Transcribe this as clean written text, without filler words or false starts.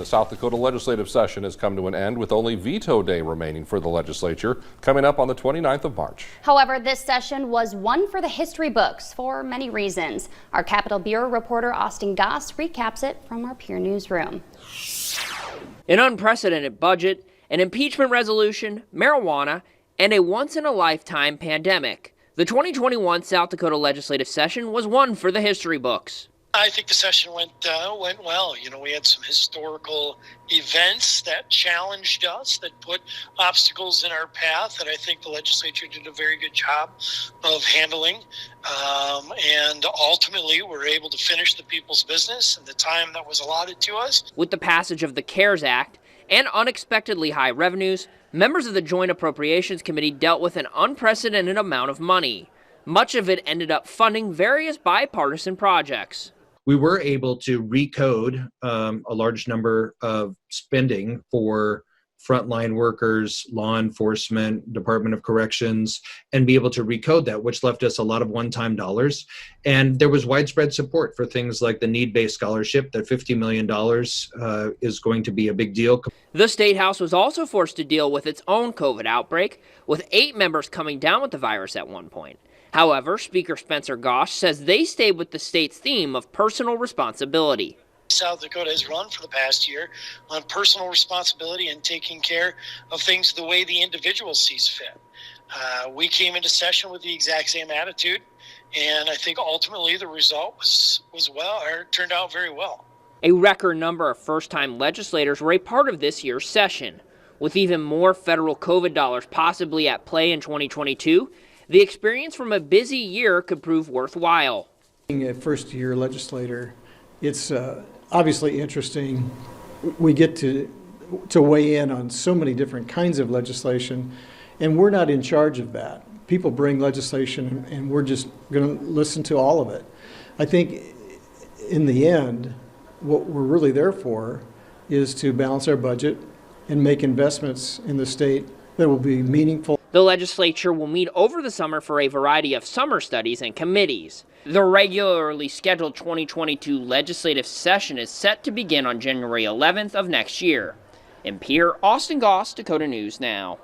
The South Dakota legislative session has come to an end with only veto day remaining for the legislature, coming up on the 29th of March. However, this session was one for the history books for many reasons. Our Capitol Bureau reporter Austin Goss recaps it from our Peer Newsroom. An unprecedented budget, an impeachment resolution, marijuana, and a once-in-a-lifetime pandemic. The 2021 South Dakota legislative session was one for the history books. I think the session went well. You know, we had some historical events that challenged us, that put obstacles in our path, that I think the legislature did a very good job of handling. And ultimately, we're able to finish the people's business in the time that was allotted to us. With the passage of the CARES Act and unexpectedly high revenues, members of the Joint Appropriations Committee dealt with an unprecedented amount of money. Much of it ended up funding various bipartisan projects. We were able to recode a large number of spending for frontline workers, law enforcement, Department of Corrections, and be able to recode that, which left us a lot of one-time dollars. And there was widespread support for things like the need-based scholarship. That $50 million is going to be a big deal. The State House was also forced to deal with its own COVID outbreak, with 8 members coming down with the virus at one point. However, Speaker Spencer Goss says they stayed with the state's theme of personal responsibility. South Dakota has run for the past year on personal responsibility and taking care of things the way the individual sees fit. We came into session with the exact same attitude, and I think ultimately the result turned out very well. A record number of first-time legislators were a part of this year's session. With even more federal COVID dollars possibly at play in 2022, the experience from a busy year could prove worthwhile. Being a first-year legislator, it's obviously interesting. We get to weigh in on so many different kinds of legislation, and we're not in charge of that. People bring legislation, and we're just going to listen to all of it. I think in the end, what we're really there for is to balance our budget and make investments in the state that will be meaningful. The legislature will meet over the summer for a variety of summer studies and committees. The regularly scheduled 2022 legislative session is set to begin on January 11th of next year. In Pierre, Austin Goss, Dakota News Now.